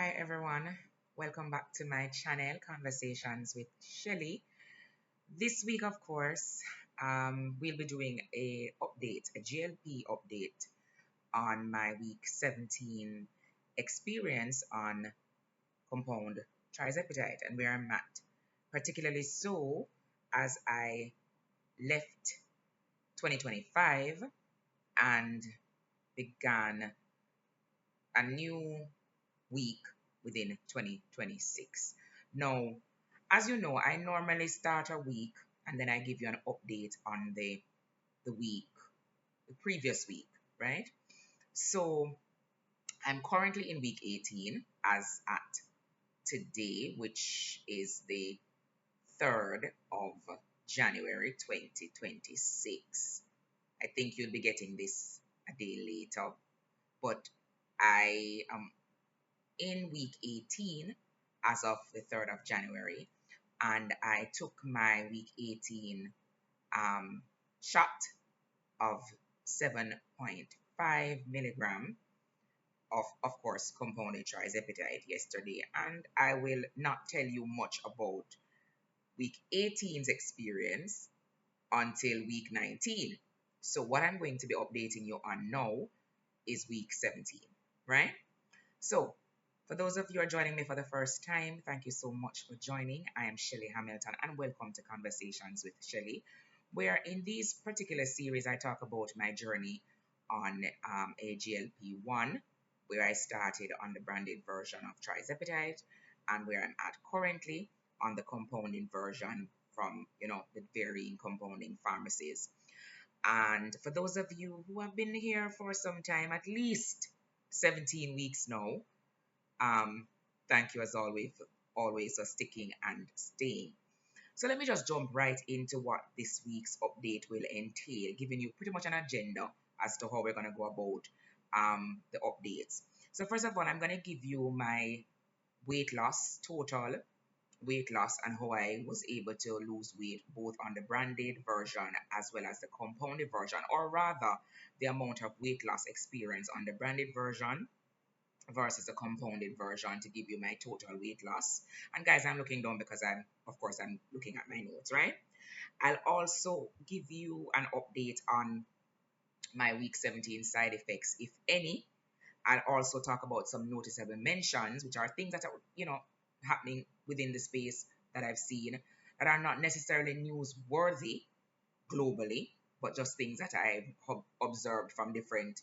Hi everyone, welcome back to my channel Conversations with Shelly. This week, of course, we'll be doing a GLP update on my week 17 experience on compound Tirzepatide and where I'm at. Particularly so as I left 2025 and began a new week within 2026. Now, as you know, I normally start a week and then I give you an update on the week, the previous week, right? So I'm currently in week 18 as at today, which is the 3rd of January 2026. I think you'll be getting this a day later, but I am in week 18 as of the 3rd of January, and I took my week 18 shot of 7.5 milligram of course, compounded Tirzepatide yesterday, and I will not tell you much about week 18's experience until week 19. So what I'm going to be updating you on now is week 17, right? So for those of you who are joining me for the first time, thank you so much for joining. I am Shelly Hamilton and welcome to Conversations with Shelly, where in this particular series I talk about my journey on a GLP-1, where I started on the branded version of Tirzepatide and where I'm at currently on the compounding version from, the varying compounding pharmacies. And for those of you who have been here for some time, at least 17 weeks now, thank you as always for sticking and staying. So let me just jump right into what this week's update will entail, giving you pretty much an agenda as to how we're going to go about the updates. So first of all, I'm going to give you my total weight loss, and how I was able to lose weight both on the branded version as well as the compounded version, or rather the amount of weight loss experience on the branded version versus the compounded version to give you my total weight loss. And guys, I'm looking down because I'm looking at my notes, right? I'll also give you an update on my week 17 side effects, if any. I'll also talk about some noticeable mentions, which are things that are, happening within the space that I've seen that are not necessarily newsworthy globally, but just things that I've observed from different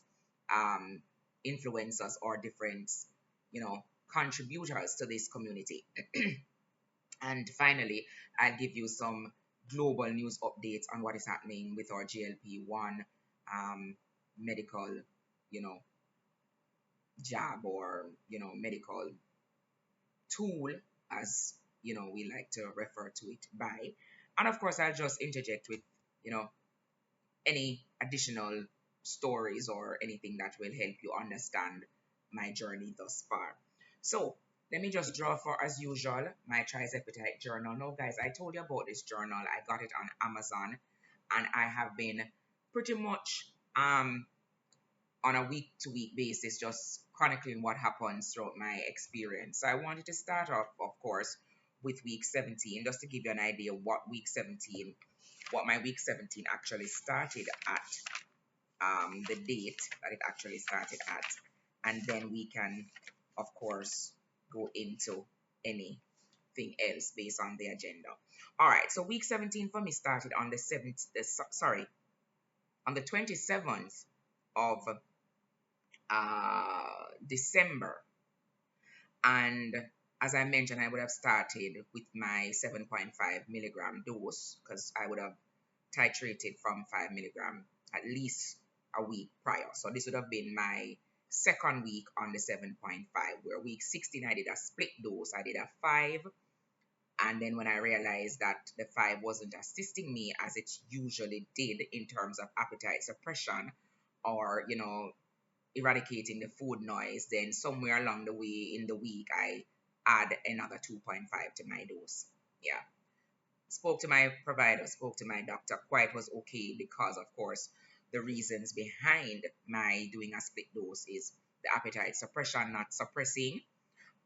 influencers or different, contributors to this community. And finally, I'll give you some global news updates on what is happening with our GLP-1 medical, you know, jab or, medical tool, as, we like to refer to it by. And of course, I'll just interject with, any additional stories or anything that will help you understand my journey thus far. So let me just draw for, as usual, my Tirzepatide journal. Now, guys, I told you about this journal. I got it on Amazon, and I have been pretty much on a week-to-week basis just chronicling what happens throughout my experience. So I wanted to start off, of course, with week 17, just to give you an idea what my week 17 actually started at, the date that it actually started at, and then we can, of course, go into anything else based on the agenda. All right, so week 17 for me started on on the 27th of December, and as I mentioned, I would have started with my 7.5 milligram dose because I would have titrated from 5 milligram at least a week prior. So this would have been my second week on the 7.5, where week 16 I did a split dose. I did a 5, and then when I realized that the 5 wasn't assisting me as it usually did in terms of appetite suppression or, eradicating the food noise, then somewhere along the way in the week I add another 2.5 to my dose. Yeah. Spoke to my provider, spoke to my doctor, quite was okay, because of course the reasons behind my doing a split dose is the appetite suppression not suppressing,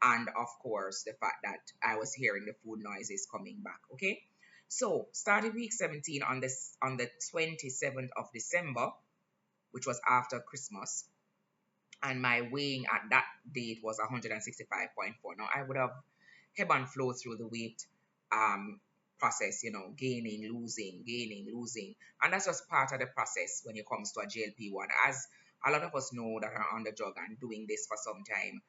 and of course the fact that I was hearing the food noises coming back. Okay, so started week 17 on this on the 27th of December, which was after Christmas, and my weighing at that date was 165.4. Now I would have ebb and flow through the weight um process, gaining, losing, gaining, losing. And that's just part of the process when it comes to a GLP-1. As a lot of us know that are on the drug and doing this for some time,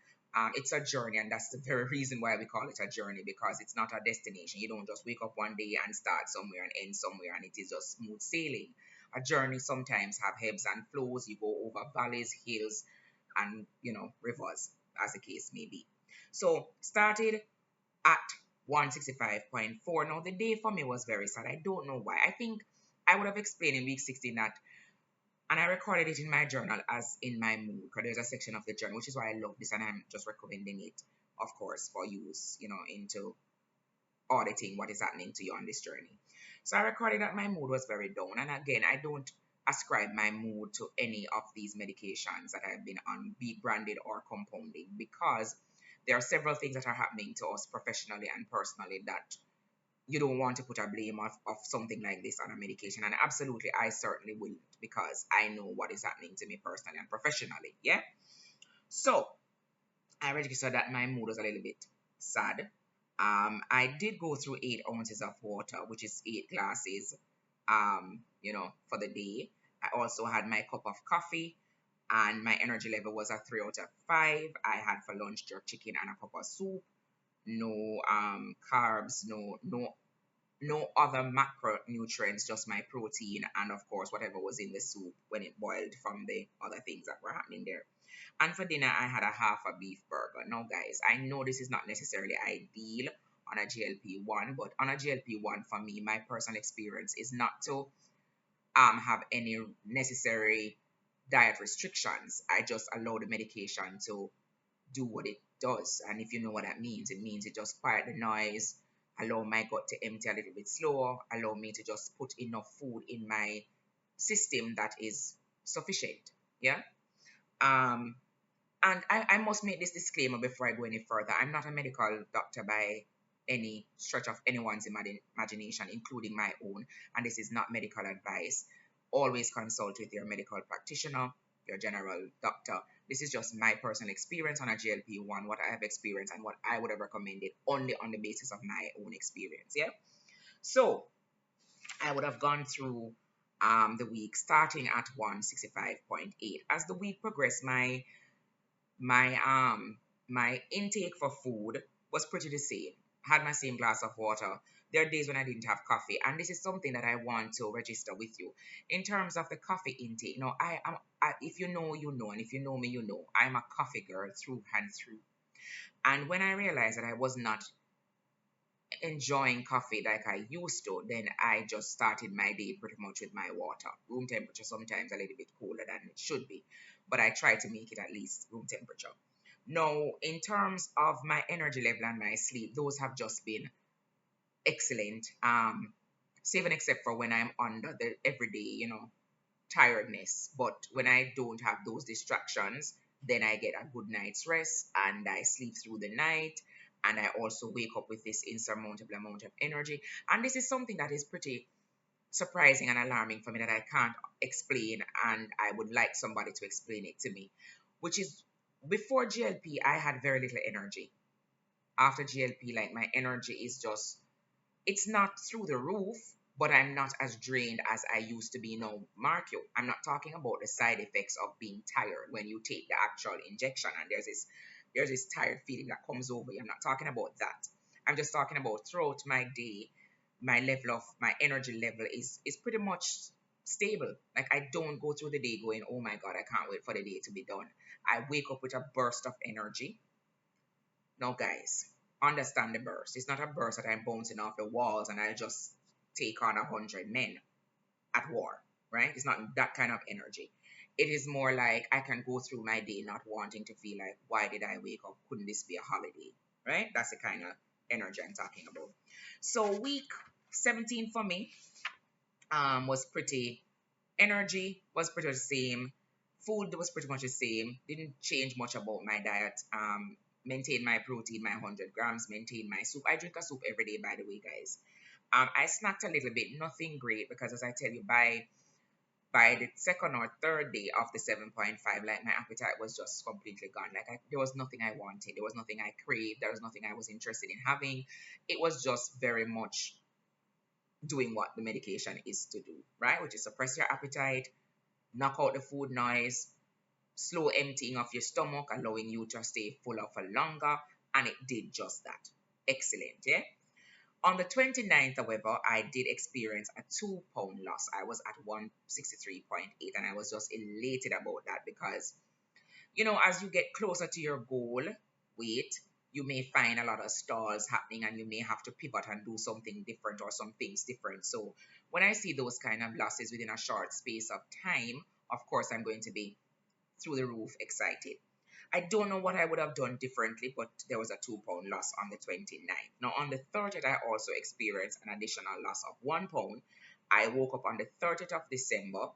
it's a journey, and that's the very reason why we call it a journey, because it's not a destination. You don't just wake up one day and start somewhere and end somewhere, and it is just smooth sailing. A journey sometimes have ebbs and flows. You go over valleys, hills, and rivers, as the case may be. So started at 165.4. Now the day for me was very sad. I don't know why. I think I would have explained in week 16 that, and I recorded it in my journal as in my mood, because there's a section of the journal, which is why I love this, and I'm just recommending it, of course, for use, into auditing what is happening to you on this journey. So I recorded that my mood was very down. And again, I don't ascribe my mood to any of these medications that I've been on, be it branded or compounding, because there are several things that are happening to us professionally and personally that you don't want to put a blame of something like this on a medication. And absolutely, I certainly wouldn't, because I know what is happening to me personally and professionally. Yeah. So I registered that my mood was a little bit sad. I did go through 8 ounces of water, which is 8 glasses, for the day. I also had my cup of coffee, and my energy level was a 3 out of 5. I had for lunch jerk chicken and a cup of soup. No carbs, no other macronutrients, just my protein, and of course whatever was in the soup when it boiled from the other things that were happening there. And for dinner, I had a half a beef burger. Now, guys, I know this is not necessarily ideal on a GLP-1, but on a GLP-1, for me, my personal experience is not to have any necessary diet restrictions. I just allow the medication to do what it does. And if you know what that means, it means it just quiet the noise, allow my gut to empty a little bit slower, allow me to just put enough food in my system that is sufficient. Yeah. Um, and I must make this disclaimer before I go any further. I'm not a medical doctor by any stretch of anyone's imagination, including my own. And this is not medical advice. Always consult with your medical practitioner, your general doctor. This is just my personal experience on a GLP-1, what I have experienced and what I would have recommended only on the basis of my own experience. Yeah. So I would have gone through the week starting at 165.8. As the week progressed, my my intake for food was pretty the same. Had my same glass of water. There are days when I didn't have coffee, and this is something that I want to register with you in terms of the coffee intake. Now, if you know, you know, and if you know me, you know, I'm a coffee girl through and through. And when I realized that I was not enjoying coffee like I used to, then I just started my day pretty much with my water. Room temperature, sometimes a little bit cooler than it should be, but I try to make it at least room temperature. Now, in terms of my energy level and my sleep, those have just been excellent. Save and except for when I'm under the everyday, tiredness. But when I don't have those distractions, then I get a good night's rest and I sleep through the night. And I also wake up with this insurmountable amount of energy. And this is something that is pretty surprising and alarming for me that I can't explain. And I would like somebody to explain it to me, which is before GLP, I had very little energy. After GLP, like my energy is just, it's not through the roof, but I'm not as drained as I used to be. No, mark you, I'm not talking about the side effects of being tired when you take the actual injection and there's this tired feeling that comes over you. I'm not talking about that. I'm just talking about throughout my day, my energy level is pretty much stable. Like I don't go through the day going, oh my God, I can't wait for the day to be done. I wake up with a burst of energy. Now, guys, understand the burst. It's not a burst that I'm bouncing off the walls and I just take on 100 men at war, right? It's not that kind of energy. It is more like I can go through my day not wanting to feel like, why did I wake up? Couldn't this be a holiday, right? That's the kind of energy I'm talking about. So week 17 for me was pretty, energy was pretty the same. Food was pretty much the same. Didn't change much about my diet. maintain my protein, my 100 grams, maintain my soup. I drink a soup every day, by the way, guys. I snacked a little bit, nothing great, because as I tell you, by the second or third day of the 7.5, like my appetite was just completely gone. Like there was nothing I wanted, there was nothing I craved, there was nothing I was interested in having. It was just very much doing what the medication is to do, right? Which is suppress your appetite, knock out the food noise, slow emptying of your stomach, allowing you to stay fuller for longer. And it did just that. Excellent, yeah? On the 29th, however, I did experience a 2 pound loss. I was at 163.8, and I was just elated about that because, as you get closer to your goal weight, you may find a lot of stalls happening and you may have to pivot and do something different or some things different. So when I see those kind of losses within a short space of time, of course, I'm going to be through the roof excited. I don't know what I would have done differently, but there was a 2 pound loss on the 29th. Now, on the 30th, I also experienced an additional loss of 1 pound. I woke up on the 30th of December,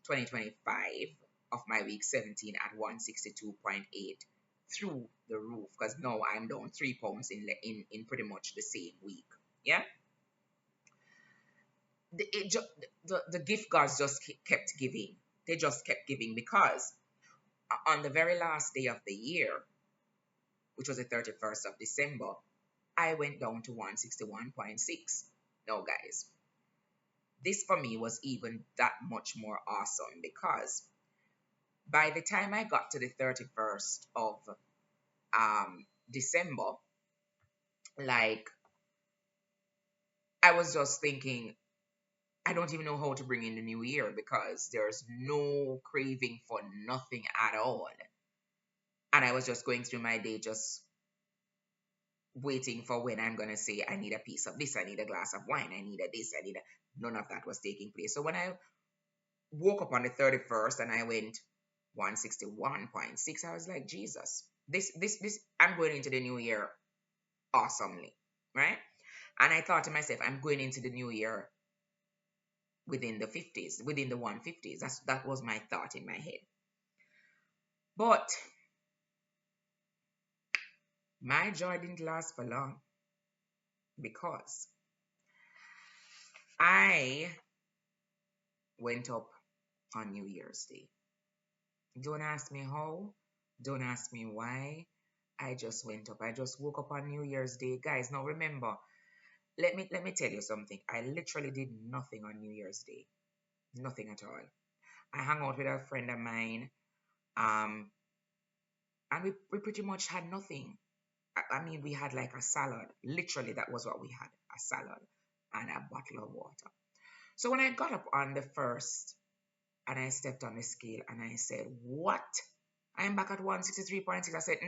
2025, of my week 17 at 162.8 through the roof because now I'm down 3 pounds in pretty much the same week. Yeah. The gift gods just kept giving. They just kept giving because on the very last day of the year, which was the 31st of December, I went down to 161.6. Now, guys, this for me was even that much more awesome because by the time I got to the 31st of December, like, I was just thinking, I don't even know how to bring in the new year because there's no craving for nothing at all. And I was just going through my day, just waiting for when I'm gonna say I need a piece of this, I need a glass of wine, I need a this, I need a none of that was taking place. So when I woke up on the 31st and I went 161.6, I was like, Jesus, this I'm going into the new year awesomely, right? And I thought to myself, I'm going into the new year within the 50s, within the 150s. That was my thought in my head. But my joy didn't last for long because I went up on New Year's Day. Don't ask me how, don't ask me why. I just went up. I just woke up on New Year's Day. Guys, now remember, let me tell you something. I literally did nothing on New Year's Day. Nothing at all. I hung out with a friend of mine, um, and we pretty much had nothing. I mean, we had like a salad. Literally, that was what we had, a salad and a bottle of water. So when I got up on the first and I stepped on the scale and I said, what? I'm back at 163.6. I said,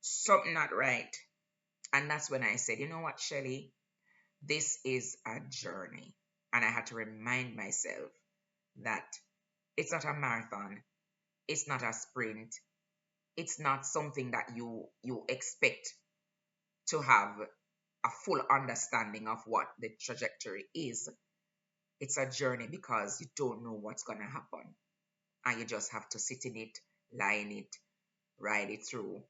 something not right. And that's when I said, you know what, Shelly? This is a journey. And I had to remind myself that it's not a marathon. It's not a sprint. It's not something that you expect to have a full understanding of what the trajectory is. It's a journey because you don't know what's going to happen. And you just have to sit in it, lie in it, ride it through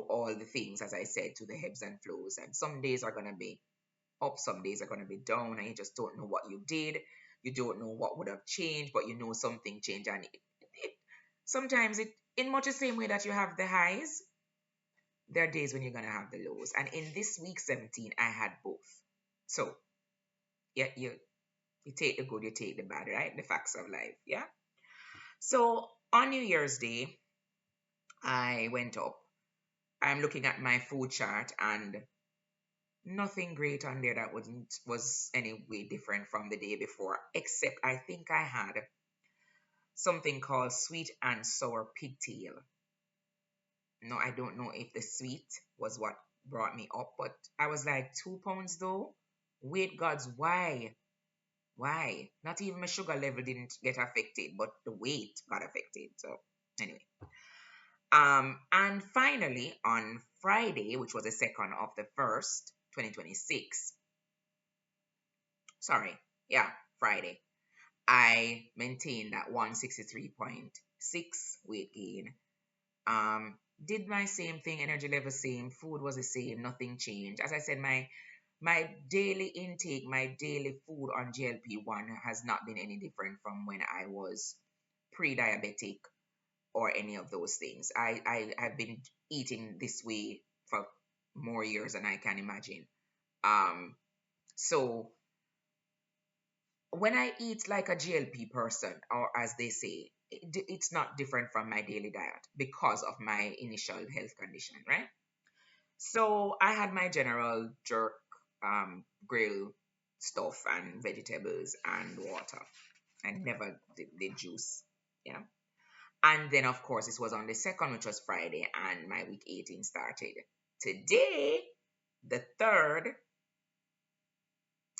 all the things, as I said, to the ebbs and flows. And some days are going to be up, some days are going to be down, and you just don't know what you did. You don't know what would have changed, but you know something changed. And sometimes in much the same way that you have the highs, there are days when you're going to have the lows. And in this week 17, I had both. So, yeah, you take the good, you take the bad, right? The facts of life, yeah? So, on New Year's Day, I went up. I'm looking at my food chart and nothing great on there that was any way different from the day before, except I think I had something called sweet and sour pigtail. No, I don't know if the sweet was what brought me up, but I was like 2 pounds though. Wait, gods, why? Why? Not even my sugar level didn't get affected, but the weight got affected. So anyway. And finally on Friday, which was the second of the first, 2026. Sorry, yeah, Friday. I maintained that 163.6 weight gain. did my same thing, energy level same, food was the same, nothing changed. As I said, my daily intake, my daily food on GLP-1 has not been any different from when I was pre-diabetic or any of those things. I've been eating this way for more years than I can imagine. So when I eat like a GLP person, or as they say, it's not different from my daily diet because of my initial health condition, right? So I had my general jerk, grill stuff and vegetables and water. I never did juice. Yeah. And then, of course, this was on the second, which was Friday, and my week 18 started. Today, the third,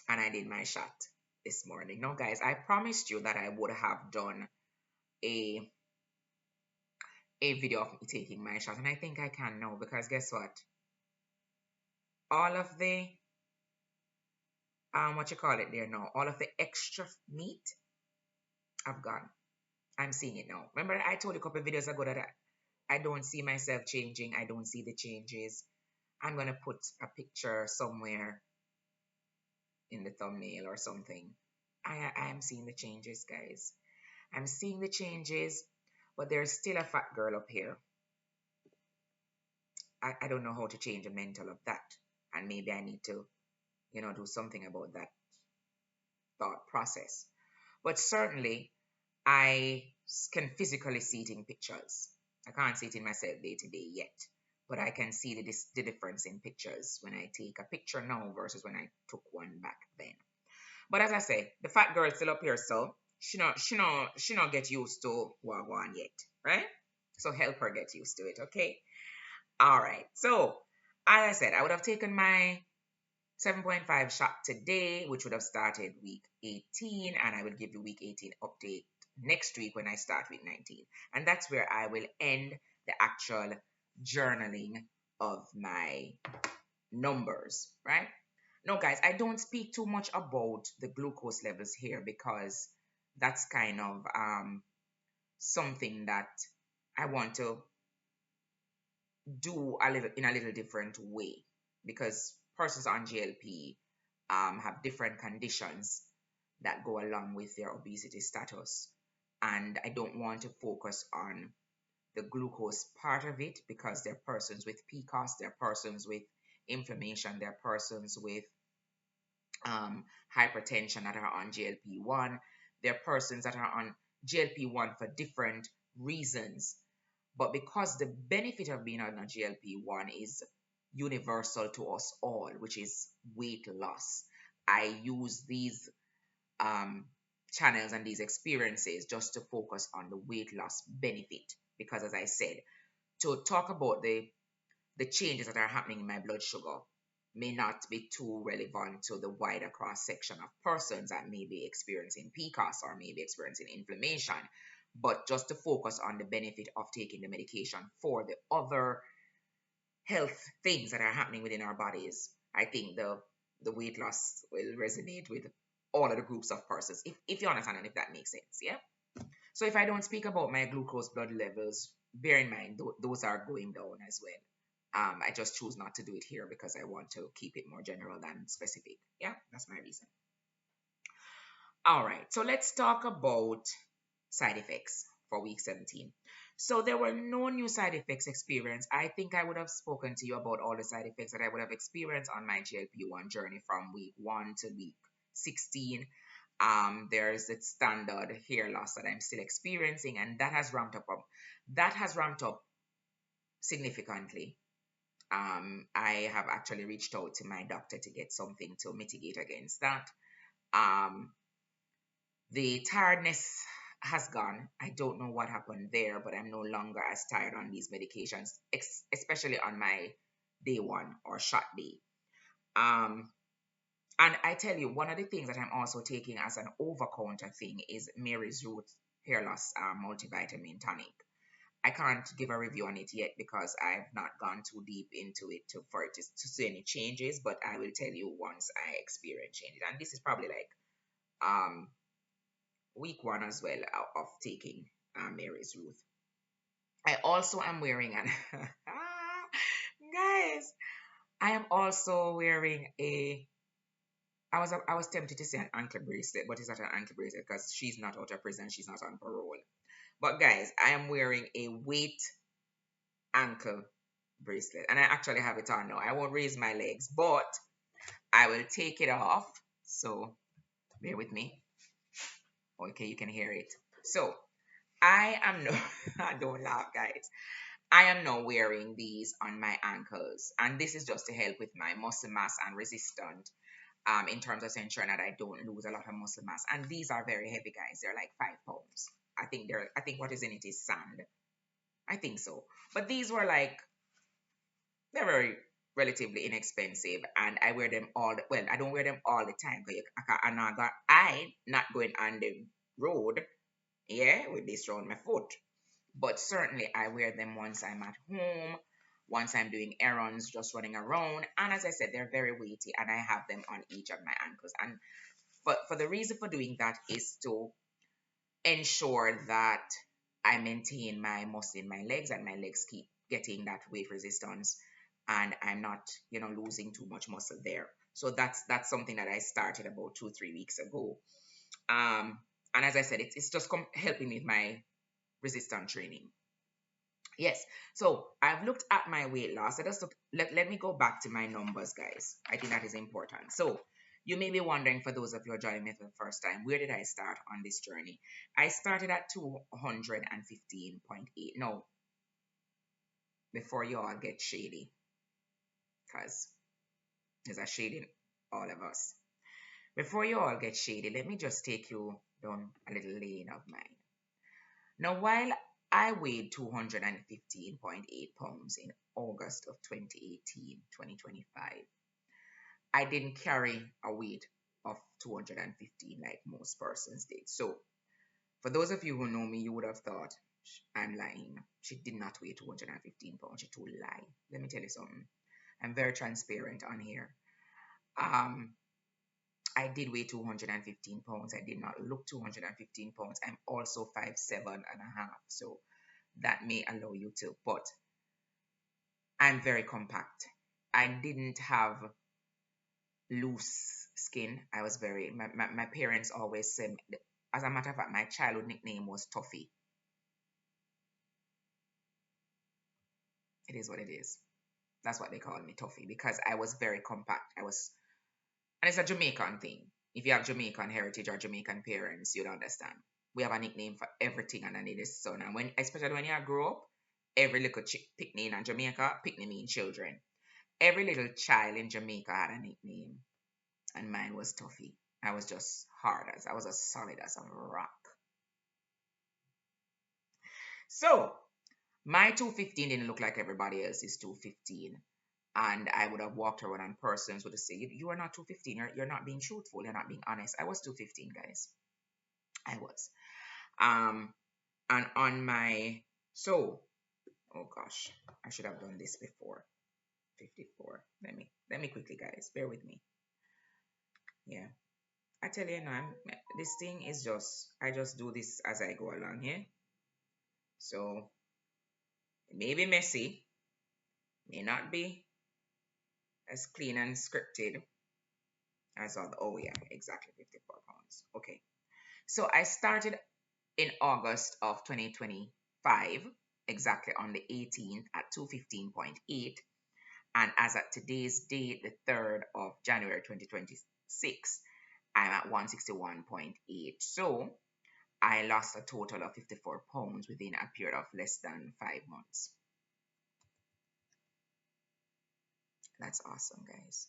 and I did my shot this morning. Now, guys, I promised you that I would have done a a video of me taking my shot, and I think I can now because guess what? All of the what you call it there now, all of the extra meat I've gone. I'm seeing it now. Remember, I told you a couple of videos ago that I don't see myself changing. I don't see the changes. I'm gonna put a picture somewhere in the thumbnail or something. I am seeing the changes, guys. I'm seeing the changes, but there's still a fat girl up here. I don't know how to change the mental of that. And maybe I need to, do something about that thought process. But certainly, I can physically see it in pictures. I can't see it in myself day to day yet, but I can see the difference in pictures when I take a picture now versus when I took one back then. But as I say, the fat girl still up here, so she not get used to wagwan yet, right? So help her get used to it, okay? All right. So as I said, I would have taken my 7.5 shot today, which would have started week 18, and I will give you week 18 update next week when I start week 19. And that's where I will end the actual journaling of my numbers, right? No, guys, I don't speak too much about the glucose levels here because that's kind of something that I want to do a little different way because persons on GLP have different conditions that go along with their obesity status. And I don't want to focus on the glucose part of it because they're persons with PCOS, they're persons with inflammation, they're persons with hypertension that are on GLP-1, they're persons that are on GLP-1 for different reasons. But because the benefit of being on a GLP-1 is universal to us all, which is weight loss, I use these um, channels and these experiences just to focus on the weight loss benefit. Because as I said, to talk about the changes that are happening in my blood sugar may not be too relevant to the wider cross section of persons that may be experiencing PCOS or may be experiencing inflammation, but just to focus on the benefit of taking the medication for the other health things that are happening within our bodies. I think the weight loss will resonate with all of the groups of persons, if you understand and if that makes sense, yeah? So if I don't speak about my glucose blood levels, bear in mind those are going down as well. I just choose not to do it here because I want to keep it more general than specific. Yeah, that's my reason. All right, so let's talk about side effects for week 17. So there were no new side effects experienced. I think I would have spoken to you about all the side effects that I would have experienced on my GLP-1 journey from week 1 to week 16. There's the standard hair loss that I'm still experiencing, and that has ramped up. That has ramped up significantly. I have actually reached out to my doctor to get something to mitigate against that. Um, the tiredness has gone. I don't know what happened there, but I'm no longer as tired on these medications, especially on my day one or shot day. Um, and I tell you, one of the things that I'm also taking as an over counter thing is Mary's Root Hair Loss Multivitamin Tonic. I can't give a review on it yet because I've not gone too deep into it for it to see any changes, but I will tell you once I experience changes. And this is probably like week 1 as well of taking Mary's Ruth. I also am wearing an guys, I am also wearing a I was tempted to say an ankle bracelet, but it's not an ankle bracelet because she's not out of prison, she's not on parole. But guys, I am wearing a weight ankle bracelet, and I actually have it on now. I won't raise my legs, but I will take it off. So bear with me. Okay, you can hear it. So I am no, don't laugh, guys. I am now wearing these on my ankles, and this is just to help with my muscle mass and resistance. In terms of ensuring that I don't lose a lot of muscle mass. And these are very heavy, guys. They're like 5 pounds. I think what is in it is sand. I think so. But these were like they're very relatively inexpensive, and I wear them well, I don't wear them all the time because I not going on the road, yeah, with this around my foot. But certainly I wear them once I'm at home, once I'm doing errands, just running around. And as I said, they're very weighty, and I have them on each of my ankles. And for the reason for doing that is to ensure that I maintain my muscle in my legs and my legs keep getting that weight resistance, and I'm not, losing too much muscle there. So that's something that I started about 2 3 weeks ago. Um, and as I said, it's just helping me with my resistance training. Yes. So I've looked at my weight loss. Let me go back to my numbers, guys. I think that is important. So you may be wondering, for those of you who are joining me for the first time, where did I start on this journey? I started at 215.8. No, before you all get shady, because there's a shade in all of us. Before you all get shady, let me just take you down a little lane of mine. Now, while I weighed 215.8 pounds in August of 2018, 2025, I didn't carry a weight of 215 like most persons did. So, for those of you who know me, you would have thought I'm lying. She did not weigh 215 pounds. She told a lie. Let me tell you something. I'm very transparent on here. Um, I did weigh 215 pounds. I did not look 215 pounds. I'm also 5'7.5". So that may allow you to, but I'm very compact. I didn't have loose skin. I was my parents always said, as a matter of fact, my childhood nickname was Toffee. It is what it is. That's what they called me, Toffee, because I was very compact. And it's a Jamaican thing. If you have Jamaican heritage or Jamaican parents, you'd understand. We have a nickname for everything underneath the sun. And especially when you grow up, every little picnic in Jamaica, picnic mean children. Every little child in Jamaica had a nickname, and mine was Toffee. I was just I was as solid as a rock. So my 215 didn't look like everybody else's 215. And I would have walked around and persons would say, you are not 215. You're not being truthful. You're not being honest. I was 215, guys. I was. Um, and on my, so, oh gosh, I should have done this before. 54. Let me quickly, guys. Bear with me. Yeah. I tell you now, this thing is I just do this as I go along here. So it may be messy, may not be as clean and scripted as all. Oh yeah, exactly 54 pounds. Okay. So I started in August of 2025, exactly on the 18th at 215.8. And as at today's date, the 3rd of January 2026, I'm at 161.8. So I lost a total of 54 pounds within a period of less than 5 months. That's awesome, guys.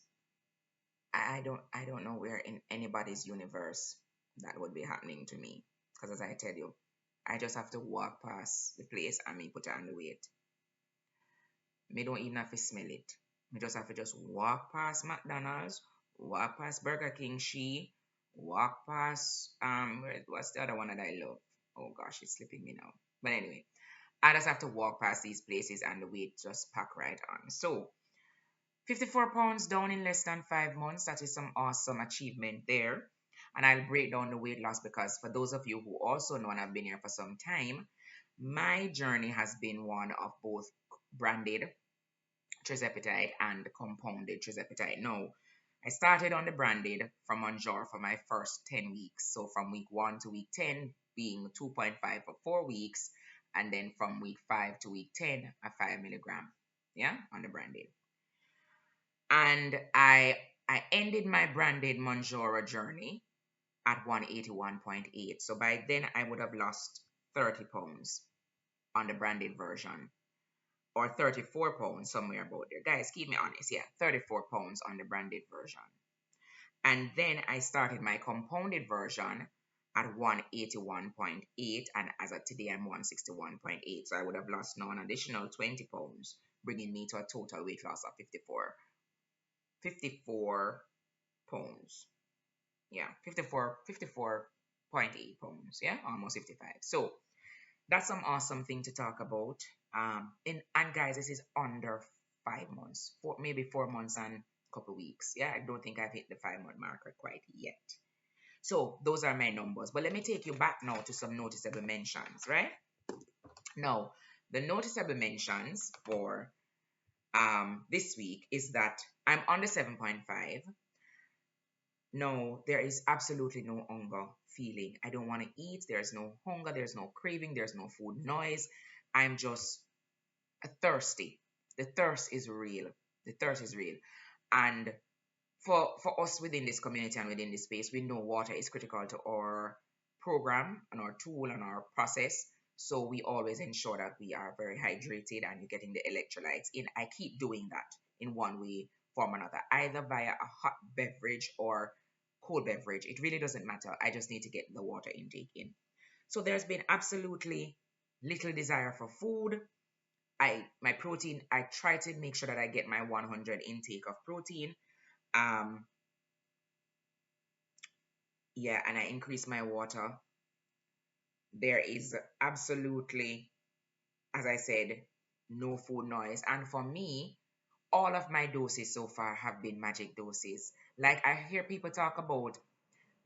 I don't know where in anybody's universe that would be happening to me. Because as I tell you, I just have to walk past the place and me put on the weight. Me don't even have to smell it. Me just have to just walk past McDonald's, walk past Burger King, walk past what's the other one that I love? Oh gosh, it's slipping me now. But anyway, I just have to walk past these places and the weight just pack right on. So 54 pounds down in less than 5 months. That is some awesome achievement there. And I'll break down the weight loss because for those of you who also know and have been here for some time, My journey has been one of both branded Tirzepatide and compounded Tirzepatide. No, I started on the branded from Monjor for my first 10 weeks. So from week 1 to week 10 being 2.5 for 4 weeks, and then from week 5 to week 10, a 5 milligram, yeah, on the branded. And I ended my branded Monjora journey at 181.8. So by then I would have lost 30 pounds on the branded version, or 34 pounds, somewhere about there. Guys, keep me honest. Yeah, 34 pounds on the branded version. And then I started my compounded version at 181.8. And as of today, I'm 161.8. So I would have lost now an additional 20 pounds, bringing me to a total weight loss of 54 pounds. Yeah, 54.8 pounds. Yeah, almost 55. So that's some awesome thing to talk about. And guys, this is under 5 months, maybe 4 months and a couple weeks. Yeah, I don't think I've hit the 5 month marker quite yet. So those are my numbers. But let me take you back now to some noticeable mentions, right? Now, the noticeable mentions for this week is that I'm under 7.5. No, there is absolutely no hunger feeling. I don't want to eat. There's no hunger. There's no craving. There's no food noise. I'm just thirsty. The thirst is real. The thirst is real. And for us within this community and within this space, we know water is critical to our program and our tool and our process. So we always ensure that we are very hydrated and you're getting the electrolytes in. I keep doing that in one way, form or another, either via a hot beverage or cold beverage. It really doesn't matter. I just need to get the water intake in. So there's been absolutely little desire for food. My protein, I try to make sure that I get my 100 intake of protein. Um, yeah, and I increase my water. There is absolutely, as I said, no food noise. And for me, all of my doses so far have been magic doses. Like I hear people talk about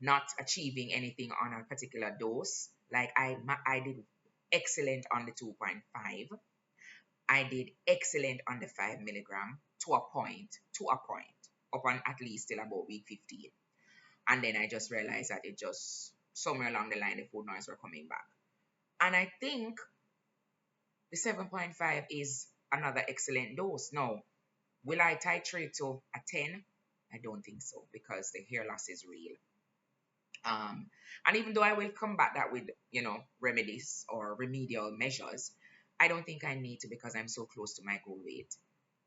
not achieving anything on a particular dose. Like I did excellent on the 2.5. I did excellent on the 5 milligram to a point, up on at least till about week 15. And then I just realized that it just somewhere along the line the food noise were coming back. And I think the 7.5 is another excellent dose. Now, will I titrate to a 10? I don't think so because the hair loss is real. And even though I will combat that with, remedies or remedial measures, I don't think I need to because I'm so close to my goal weight.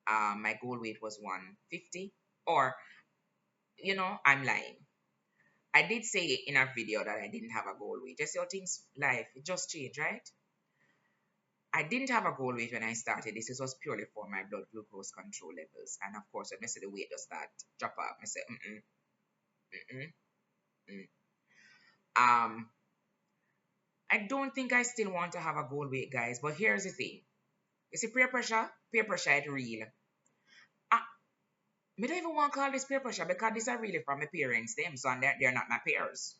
My goal weight was 150, or, I'm lying. I did say in a video that I didn't have a goal weight. Just your things, life, it just changed, right? I didn't have a goal weight when I started. This was purely for my blood glucose control levels. And of course, when I see the weight does start drop off, I say, mm-mm, mm. Um, I don't think I still want to have a goal weight, guys. But here's the thing. You see, peer pressure is real. I, me don't even want to call this peer pressure because these are really from my parents, them, so they're not my peers.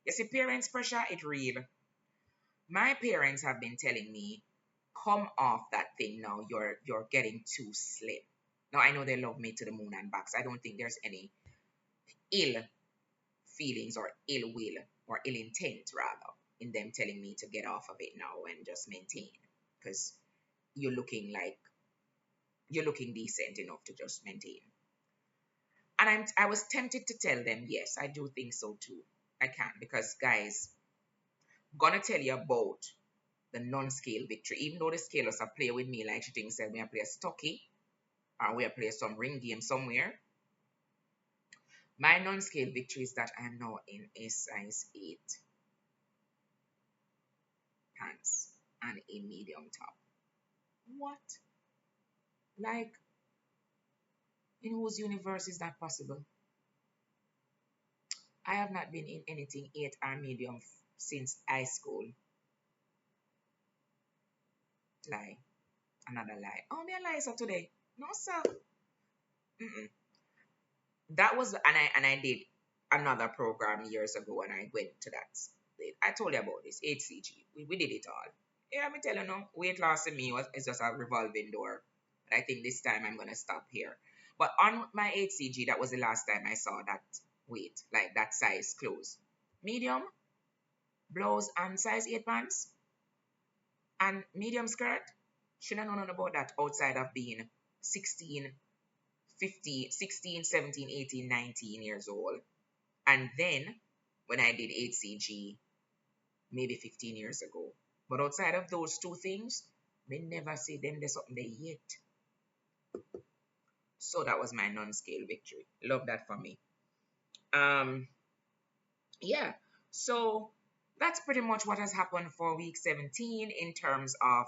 You see, parents' pressure, it's real. My parents have been telling me, come off that thing now. You're getting too slim. Now I know they love me to the moon and back. So I don't think there's any ill feelings or ill will or ill intent rather in them telling me to get off of it now and just maintain. Because you're looking like you're looking decent enough to just maintain. And I was tempted to tell them, yes, I do think so too. I can because guys, gonna tell you about the non-scale victory. Even though the scalers are play with me like she thinks that we are play a stocky or we are play some ring game somewhere. My non-scale victory is that I'm now in a size 8 pants and a medium top. What? Like, in whose universe is that possible? I have not been in anything 8 or medium since high school. Lie. Another lie. Oh, me a lie so today. No, sir. Mm-mm. That was and I did another program years ago and I went to that. I told you about this HCG. We did it all. Yeah, me tell you no, weight loss in me is just a revolving door. But I think this time I'm gonna stop here. But on my HCG, that was the last time I saw that weight, like that size clothes. Medium, blouse and size 8 pants and medium skirt. She don't know nothing about that outside of being 16, 15, 16, 17, 18, 19 years old. And then when I did HCG, maybe 15 years ago. But outside of those two things, they never say them there's something there yet. So that was my non-scale victory. Love that for me. Um, yeah. So that's pretty much what has happened for week 17 in terms of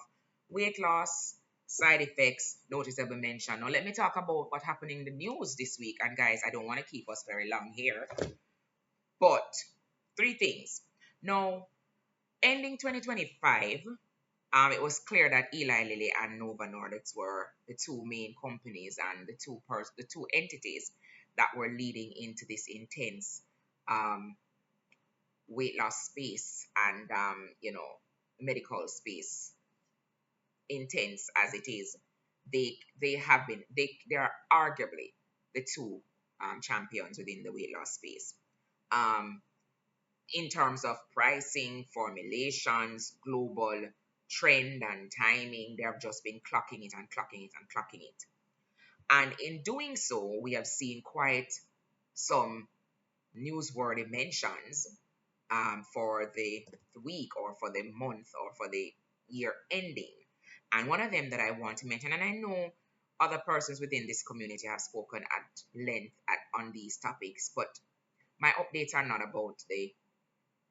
weight loss, side effects, noticeable mention. Now let me talk about what happened in the news this week. And guys, I don't want to keep us very long here, but three things. Now, ending 2025, it was clear that Eli Lilly and Nova Nordics were the two main companies and the two entities that were leading into this intense um, weight loss space and medical space, intense as it is. They are arguably the two champions within the weight loss space. Um, in terms of pricing, formulations, global trend and timing, they have just been clocking it and clocking it and clocking it. And in doing so, we have seen quite some newsworthy mentions for the week or for the month or for the year ending. And one of them that I want to mention, and I know other persons within this community have spoken at length on these topics, but my updates are not about the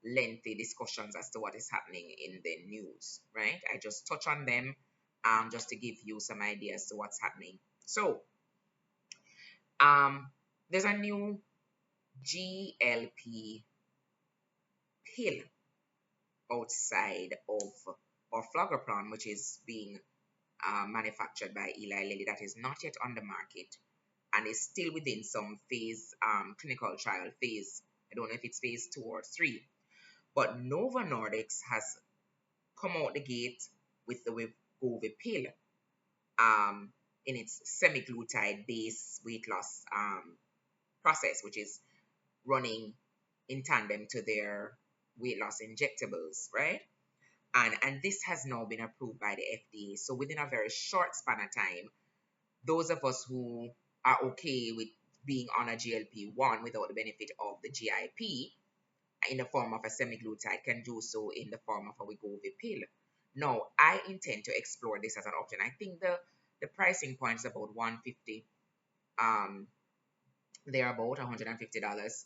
lengthy discussions as to what is happening in the news, right? I just touch on them just to give you some ideas to what's happening. So, um, there's a new GLP pill outside of orflogonoplan, which is being manufactured by Eli Lilly, that is not yet on the market and is still within some phase, clinical trial phase. I don't know if it's phase 2 or 3, but Nova Nordics has come out the gate with the Wegovy pill in its semaglutide based weight loss process, which is running in tandem to their weight loss injectables, right? And this has now been approved by the FDA. So within a very short span of time, those of us who are okay with being on a GLP-1 without the benefit of the GIP in the form of a semaglutide can do so in the form of a Wegovy pill. Now, I intend to explore this as an option. I think the pricing point is about 150. They're about $150.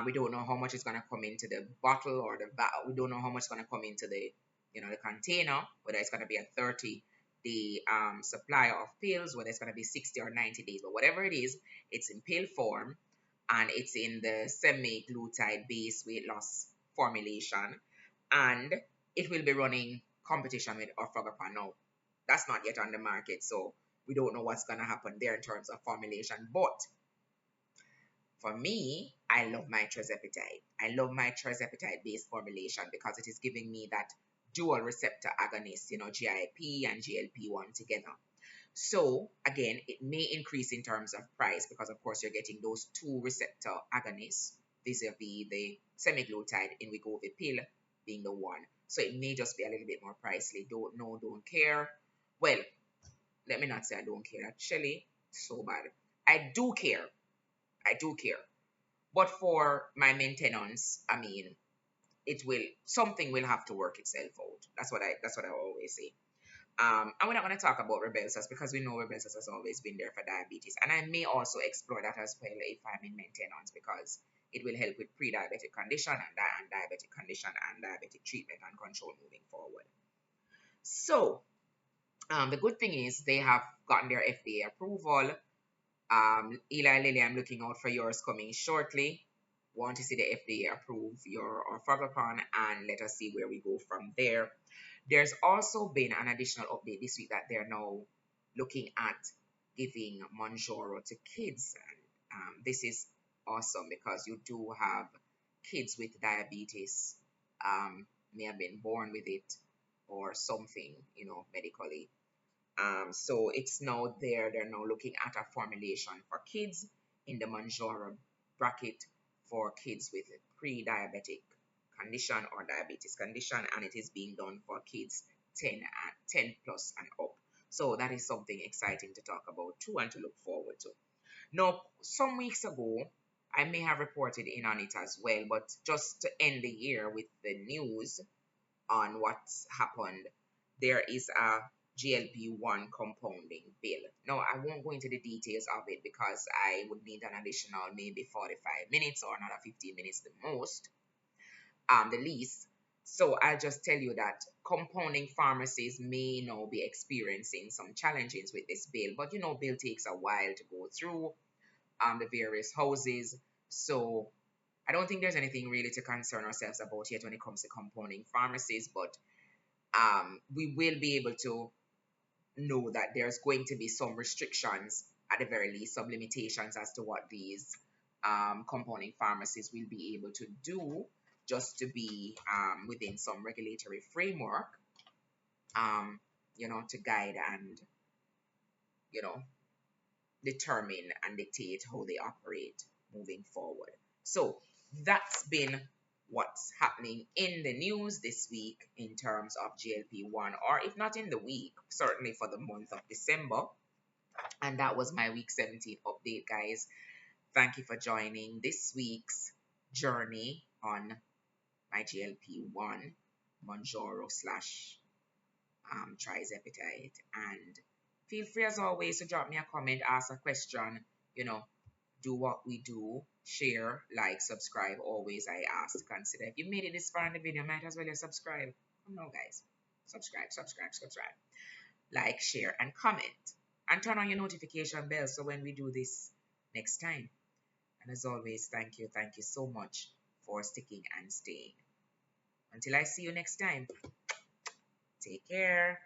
We don't know how much is gonna come into the bottle or we don't know how much is gonna come into the the container, whether it's gonna be a 30 day supply of pills, whether it's gonna be 60 or 90 days, but whatever it is, it's in pill form and it's in the semaglutide based weight loss formulation, and it will be running competition with orforglipron. Now, that's not yet on the market, so we don't know what's gonna happen there in terms of formulation, but for me, I love my Tirzepatide. I love my Tirzepatide based formulation because it is giving me that dual receptor agonist, GIP and GLP-1 together. So again, it may increase in terms of price because of course you're getting those two receptor agonists vis-a-vis the semaglutide in Wegovy pill being the one. So it may just be a little bit more pricey. Don't know, don't care. Well, let me not say I don't care. Actually, so bad. I do care. I do care. But for my maintenance, I mean, something will have to work itself out. That's what I always say. And we're not going to talk about Rebelsus because we know Rebelsus has always been there for diabetes. And I may also explore that as well if I'm in maintenance because it will help with pre-diabetic condition and diabetic condition and diabetic treatment and control moving forward. So, the good thing is they have gotten their FDA approval. Eli Lilly, I'm looking out for yours coming shortly. Want to see the FDA approve your orforglipron and let us see where we go from there. There's also been an additional update this week that they're now looking at giving Monjoro to kids. And this is awesome because you do have kids with diabetes, may have been born with it, or something, medically. So it's now there. They're now looking at a formulation for kids in the Manjaro bracket for kids with pre-diabetic condition or diabetes condition, and it is being done for kids 10 plus and up. So that is something exciting to talk about too and to look forward to. Now, some weeks ago, I may have reported in on it as well, but just to end the year with the news on what's happened, there is a GLP-1 compounding bill. Now, I won't go into the details of it because I would need an additional maybe 45 minutes or another 15 minutes the most, the least. So I'll just tell you that compounding pharmacies may now be experiencing some challenges with this bill, but bill takes a while to go through the various houses. So I don't think there's anything really to concern ourselves about yet when it comes to compounding pharmacies, but we will be able to know that there's going to be some restrictions, at the very least, some limitations as to what these compounding pharmacies will be able to do just to be within some regulatory framework, um, to guide and, you know, determine and dictate how they operate moving forward. So that's been what's happening in the news this week in terms of GLP-1, or if not in the week, certainly for the month of December. And that was my week 17 update, guys. Thank you for joining this week's journey on my GLP-1 Monjoro slash Tirzepatide. And feel free as always to drop me a comment, ask a question, you know, do what we do, share, like, subscribe. Always I ask to consider. If you made it this far in the video, might as well subscribe. Come on, guys. Subscribe, subscribe, subscribe. Like, share, and comment. And turn on your notification bell so when we do this next time. And as always, thank you. Thank you so much for sticking and staying. Until I see you next time, take care.